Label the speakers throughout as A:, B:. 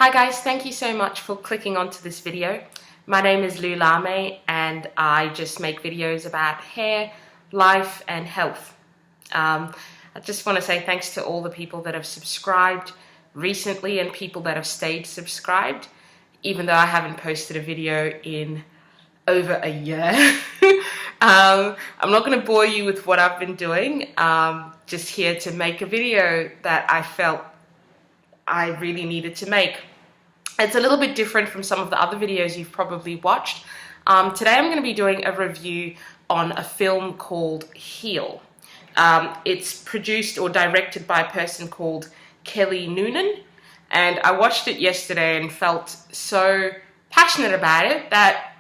A: Hi guys, thank you so much for clicking onto this video. My name is Lou Lame and I just make videos about hair, life and health. I just want to say thanks to all the people that have subscribed recently and people that have stayed subscribed, even though I haven't posted a video in over a year. I'm not going to bore you with what I've been doing, just here to make a video that I felt I really needed to make. It's a little bit different from some of the other videos you've probably watched. Today I'm going to be doing a review on a film called Heal. It's produced or directed by a person called Kelly Noonan, and I watched it yesterday and felt so passionate about it that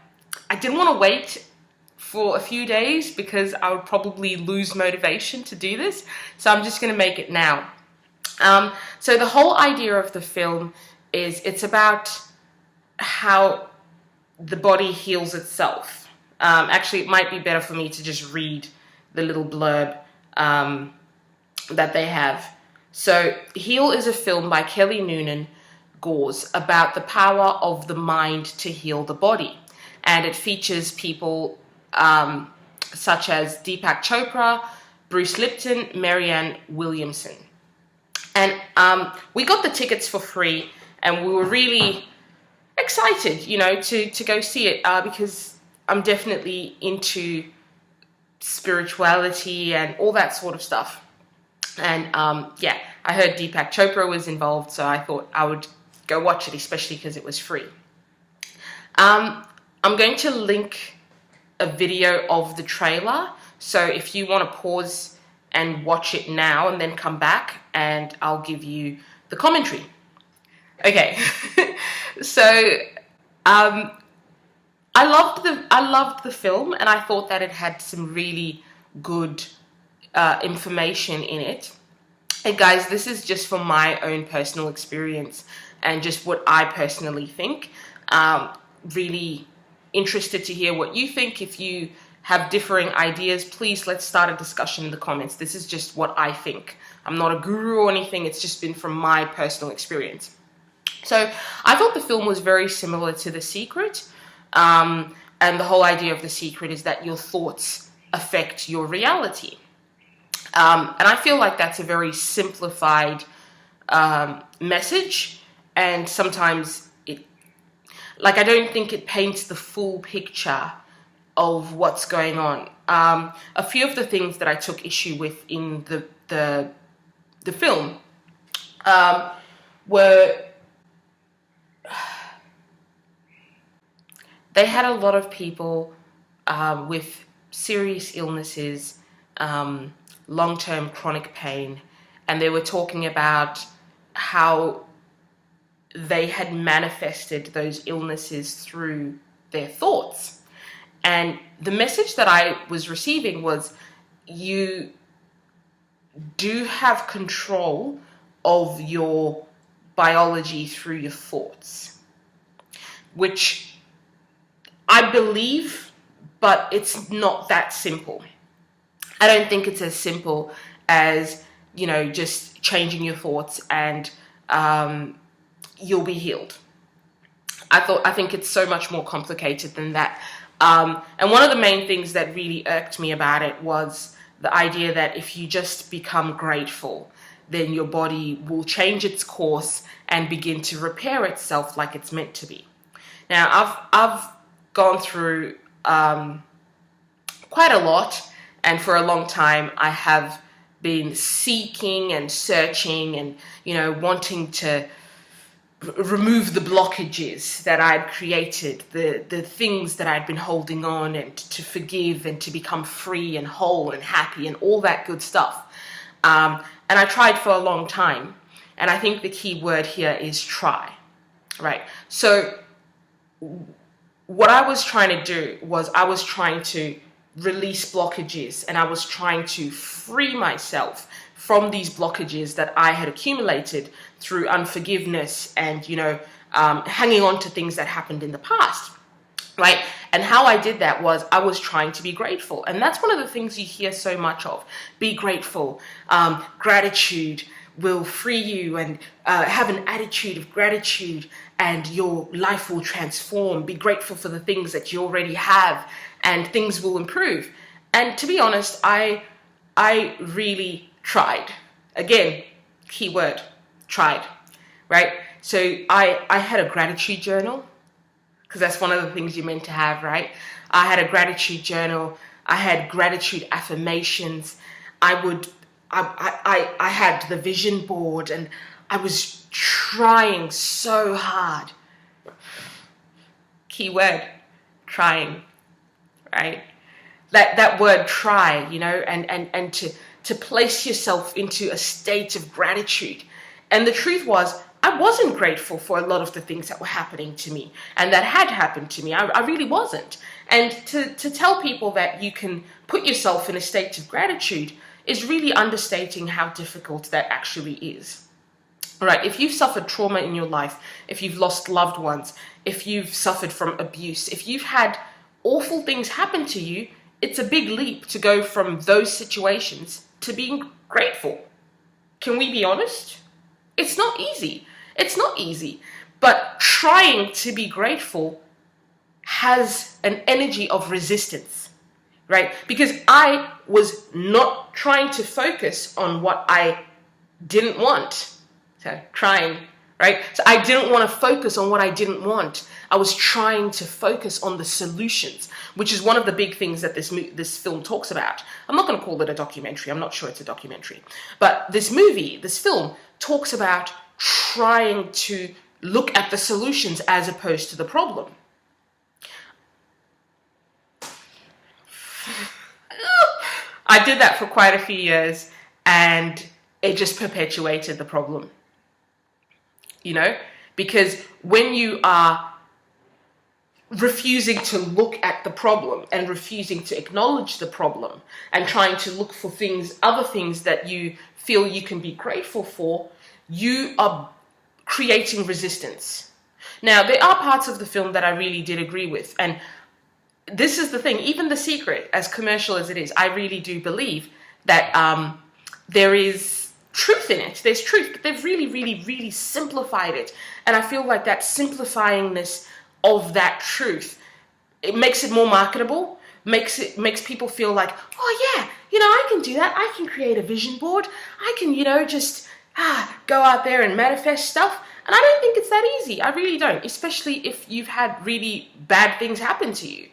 A: I didn't want to wait for a few days because I would probably lose motivation to do this, so I'm just going to make it now. So the whole idea of the film is it's about how the body heals itself. Actually, it might be better for me to just read the little blurb that they have. So Heal is a film by Kelly Noonan Gores about the power of the mind to heal the body. And it features people such as Deepak Chopra, Bruce Lipton, Marianne Williamson. And we got the tickets for free, and we were really excited, you know, to go see it because I'm definitely into spirituality and all that sort of stuff. And yeah, I heard Deepak Chopra was involved, so I thought I would go watch it, especially because it was free. I'm going to link a video of the trailer, so if you want to pause and watch it now and then come back and I'll give you the commentary. Okay, so I loved the film, and I thought that it had some really good information in it. And guys, this is just from my own personal experience and just what I personally think. Really interested to hear what you think. If you have differing ideas, please let's start a discussion in the comments. This is just what I think. I'm not a guru or anything, it's just been from my personal experience. So I thought the film was very similar to The Secret, and the whole idea of The Secret is that your thoughts affect your reality. And I feel like that's a very simplified message, and sometimes I don't think it paints the full picture of what's going on. A few of the things that I took issue with in the film were they had a lot of people with serious illnesses, long-term chronic pain, and they were talking about how they had manifested those illnesses through their thoughts. And the message that I was receiving was, you do have control of your biology through your thoughts, which I believe, but it's not that simple. I don't think it's as simple as, you know, just changing your thoughts and you'll be healed. I think it's so much more complicated than that. And one of the main things that really irked me about it was the idea that if you just become grateful, then your body will change its course and begin to repair itself like it's meant to be. Now, I've gone through quite a lot, and for a long time I have been seeking and searching and, you know, wanting to remove the blockages that I'd created, the things that I'd been holding on, and to forgive and to become free and whole and happy and all that good stuff. And I tried for a long time, and I think the key word here is try, right? So what I was trying to do was I was trying to release blockages, and I was trying to free myself from these blockages that I had accumulated through unforgiveness and, you know, hanging on to things that happened in the past, right? And how I did that was I was trying to be grateful. And that's one of the things you hear so much of. Be grateful, gratitude, will free you, and have an attitude of gratitude, and your life will transform. Be grateful for the things that you already have, and things will improve. And to be honest, I really tried. Again, keyword, tried, right? So I had a gratitude journal, because that's one of the things you're meant to have, right? I had a gratitude journal. I had gratitude affirmations. I had the vision board, and I was trying so hard. Keyword, trying, right? That word try, you know, and to place yourself into a state of gratitude. And the truth was, I wasn't grateful for a lot of the things that were happening to me and that had happened to me. I really wasn't. And to tell people that you can put yourself in a state of gratitude is really understating how difficult that actually is. All right, if you've suffered trauma in your life, if you've lost loved ones, if you've suffered from abuse, if you've had awful things happen to you, it's a big leap to go from those situations to being grateful. Can we be honest? It's not easy. It's not easy. But trying to be grateful has an energy of resistance, right? Because I was not trying to focus on what I didn't want. So trying, right? So I didn't want to focus on what I didn't want. I was trying to focus on the solutions, which is one of the big things that this film talks about. I'm not going to call it a documentary. I'm not sure it's a documentary. But this film talks about trying to look at the solutions as opposed to the problem. I did that for quite a few years, and it just perpetuated the problem. You know, because when you are refusing to look at the problem and refusing to acknowledge the problem and trying to look for other things that you feel you can be grateful for, you are creating resistance. Now, there are parts of the film that I really did agree with. And this is the thing, even The Secret, as commercial as it is, I really do believe that there is truth in it. There's truth, but they've really, really, really simplified it. And I feel like that simplifyingness of that truth, it makes it more marketable, makes people feel like, oh yeah, you know, I can do that. I can create a vision board. I can, you know, just go out there and manifest stuff. And I don't think it's that easy. I really don't, especially if you've had really bad things happen to you.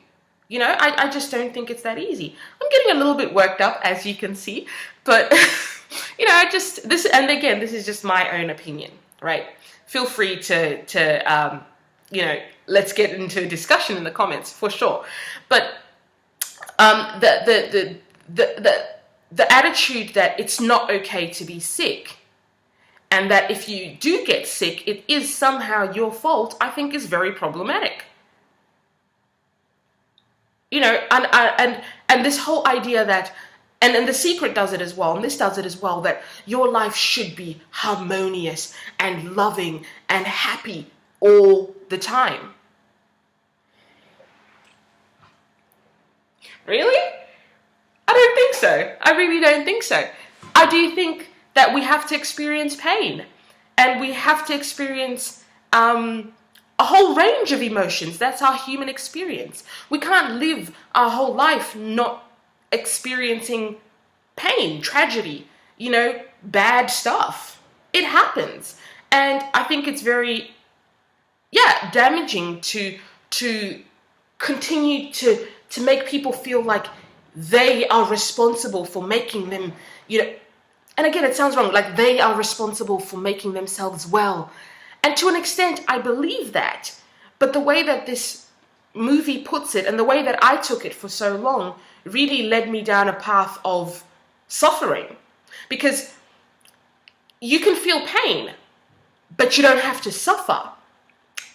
A: You know, I just don't think it's that easy. I'm getting a little bit worked up, as you can see, but you know, this is just my own opinion, right? Feel free to you know, let's get into a discussion in the comments for sure. But the attitude that it's not okay to be sick, and that if you do get sick, it is somehow your fault, I think is very problematic. You know, and this whole idea that, and The Secret does it as well, and this does it as well, that your life should be harmonious and loving and happy all the time. Really? I don't think so. I really don't think so. I do think that we have to experience pain, and we have to experience a whole range of emotions. That's our human experience. We can't live our whole life not experiencing pain, tragedy, you know, bad stuff. It happens. And I think it's very, damaging to continue to make people feel like they are responsible for making them, you know, and again, it sounds wrong, like they are responsible for making themselves well. And to an extent, I believe that. But the way that this movie puts it, and the way that I took it for so long, really led me down a path of suffering. Because you can feel pain, but you don't have to suffer.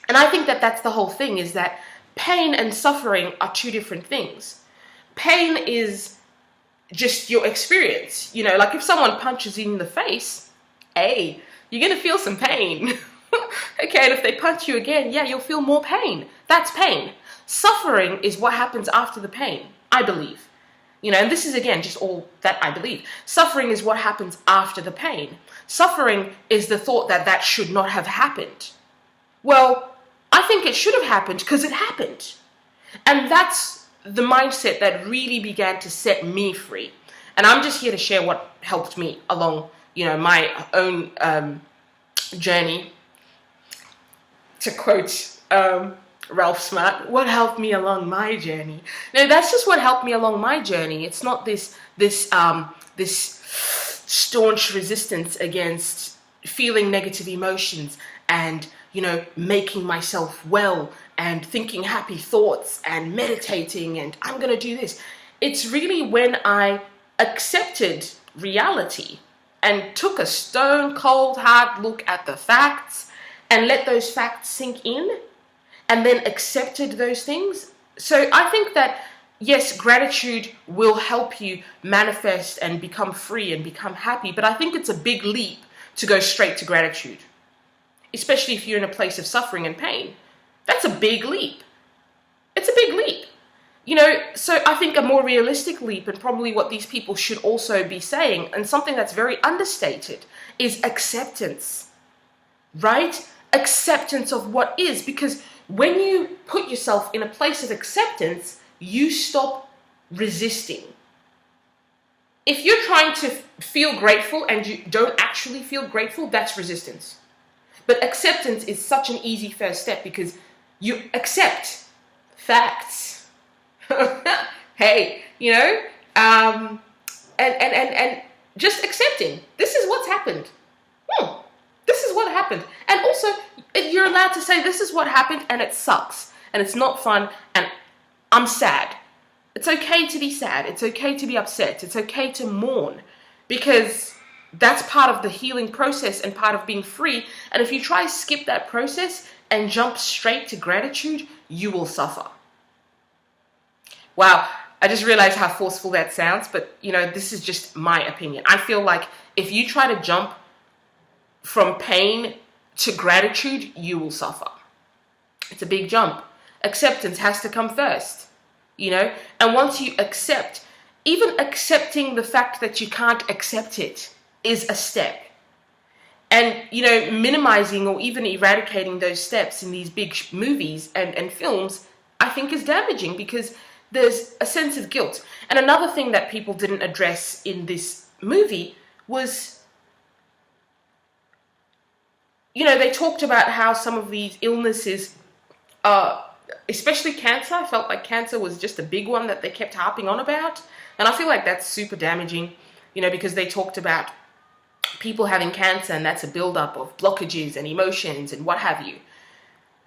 A: And I think that that's the whole thing, is that pain and suffering are two different things. Pain is just your experience. You know, like if someone punches you in the face, hey, you're going to feel some pain. Okay, and if they punch you again, yeah, you'll feel more pain. That's pain. Suffering is what happens after the pain, I believe. and this is again just all that I believe. Suffering is what happens after the pain. Suffering is the thought that that should not have happened. Well, I think it should have happened because it happened. And that's the mindset that really began to set me free. And I'm just here to share what helped me along, my own journey. To quote Ralph Smart, what helped me along my journey? No, that's just what helped me along my journey. It's not this staunch resistance against feeling negative emotions and making myself well and thinking happy thoughts and meditating and I'm gonna do this. It's really when I accepted reality and took a stone cold hard look at the facts and let those facts sink in and then accepted those things. So I think that yes, gratitude will help you manifest and become free and become happy, but I think it's a big leap to go straight to gratitude, especially if you're in a place of suffering and pain. That's a big leap. It's a big leap. So I think a more realistic leap, and probably what these people should also be saying, and something that's very understated, is acceptance, right? Acceptance of what is, because when you put yourself in a place of acceptance, you stop resisting. If you're trying to feel grateful and you don't actually feel grateful, that's resistance. But acceptance is such an easy first step because you accept facts. Hey, and just accepting this is what's happened. This is what happened. And also, you're allowed to say this is what happened and it sucks and it's not fun and I'm sad. It's okay to be sad. It's okay to be upset. It's okay to mourn because that's part of the healing process and part of being free. And if you try to skip that process and jump straight to gratitude, you will suffer. Wow, I just realized how forceful that sounds, but this is just my opinion. I feel like if you try to jump from pain to gratitude, you will suffer. It's a big jump. Acceptance has to come first, and once you accept, even accepting the fact that you can't accept it is a step. And, minimizing or even eradicating those steps in these big movies and films, I think is damaging because there's a sense of guilt. And another thing that people didn't address in this movie was, they talked about how some of these illnesses, especially cancer, I felt like cancer was just a big one that they kept harping on about. And I feel like that's super damaging, because they talked about people having cancer and that's a buildup of blockages and emotions and what have you.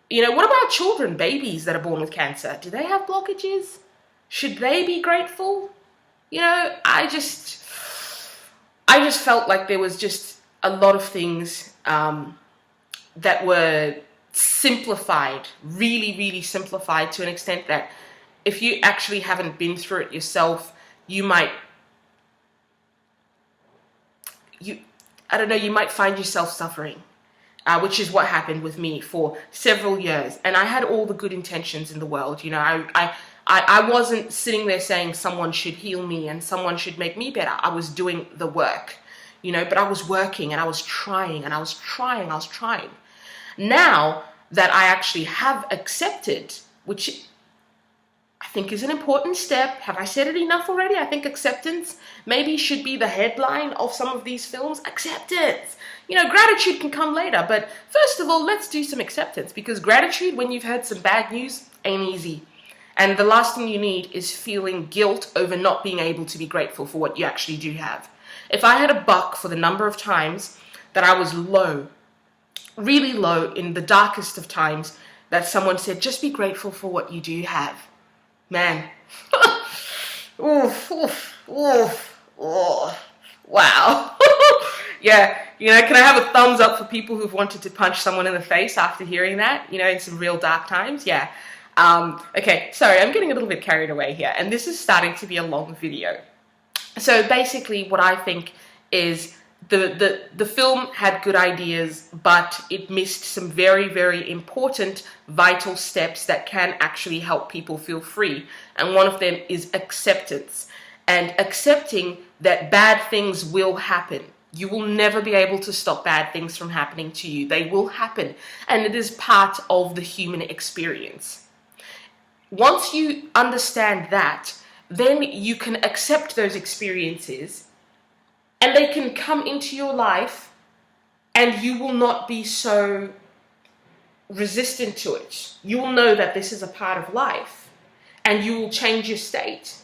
A: What about children, babies that are born with cancer? Do they have blockages? Should they be grateful? I just felt like there was just a lot of things that were simplified, really, really simplified to an extent that if you actually haven't been through it yourself, you might find yourself suffering, which is what happened with me for several years. And I had all the good intentions in the world. I wasn't sitting there saying someone should heal me and someone should make me better. I was doing the work, but I was working and I was trying and I was trying. Now that I actually have accepted, which I think is an important step. Have I said it enough already? I think acceptance maybe should be the headline of some of these films. Acceptance. Gratitude can come later, but first of all, let's do some acceptance because gratitude, when you've had some bad news, ain't easy. And the last thing you need is feeling guilt over not being able to be grateful for what you actually do have. If I had a buck for the number of times that I was low, really low, in the darkest of times, that someone said, just be grateful for what you do have. Man. Oof, oof, oof, oof. Wow. Yeah, can I have a thumbs up for people who've wanted to punch someone in the face after hearing that, in some real dark times? Yeah. Okay, sorry, I'm getting a little bit carried away here, and this is starting to be a long video. So basically what I think is the film had good ideas, but it missed some very, very important, vital steps that can actually help people feel free. And one of them is acceptance. and accepting that bad things will happen. You will never be able to stop bad things from happening to you. They will happen, and it is part of the human experience. Once you understand that, then you can accept those experiences and they can come into your life, and you will not be so resistant to it. You will know that this is a part of life, and you will change your state.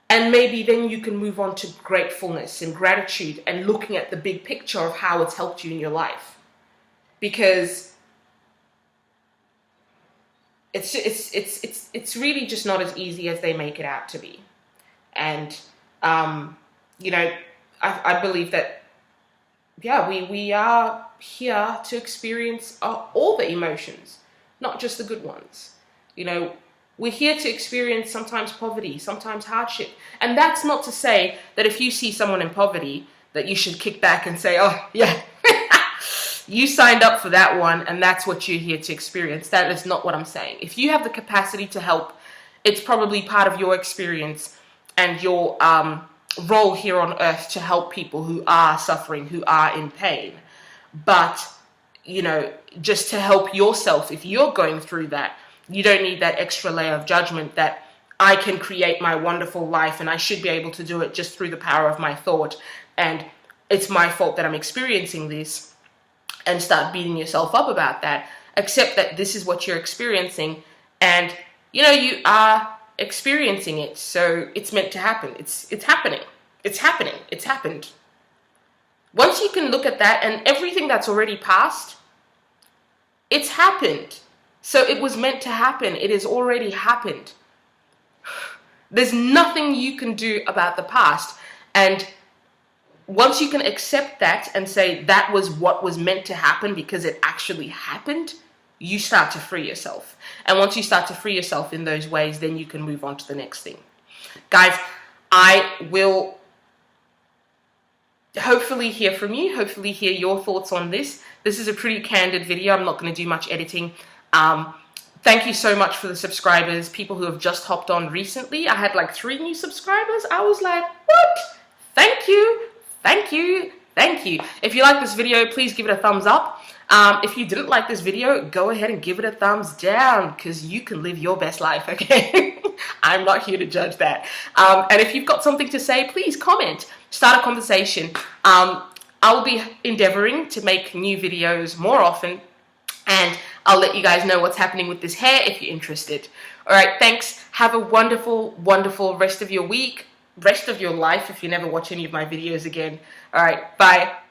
A: And maybe then you can move on to gratefulness and gratitude and looking at the big picture of how it's helped you in your life. Because it's really just not as easy as they make it out to be. And, you know, I believe that, yeah, we are here to experience all the emotions, not just the good ones. You know, we're here to experience sometimes poverty, sometimes hardship. And that's not to say that if you see someone in poverty, that you should kick back and say, oh, yeah, you signed up for that one, and that's what you're here to experience. That is not what I'm saying. If you have the capacity to help, it's probably part of your experience and your role here on earth to help people who are suffering, who are in pain. But, you know, just to help yourself, if you're going through that, you don't need that extra layer of judgment that I can create my wonderful life and I should be able to do it just through the power of my thought. And it's my fault that I'm experiencing this, and start beating yourself up about that. Accept that this is what you're experiencing, and, you know, you are experiencing it, so it's meant to happen. It's happening. It's happening. It's happened. Once you can look at that and everything that's already passed, it's happened. So it was meant to happen. It has already happened. There's nothing you can do about the past. And once you can accept that and say that was what was meant to happen because it actually happened, you start to free yourself. And once you start to free yourself in those ways, then you can move on to the next thing. Guys, I will hopefully hear from you, hopefully hear your thoughts on this. This is a pretty candid video. I'm not going to do much editing. Thank you so much for the subscribers, people who have just hopped on recently. I had like 3 new subscribers. I was like, what? Thank you. Thank you. Thank you. If you like this video, please give it a thumbs up. If you didn't like this video, go ahead and give it a thumbs down, because you can live your best life, okay? I'm not here to judge that. And if you've got something to say, please comment, start a conversation. I'll be endeavoring to make new videos more often, and I'll let you guys know what's happening with this hair if you're interested. All right, thanks. Have a wonderful, wonderful rest of your week, rest of your life if you never watch any of my videos again. All right, bye.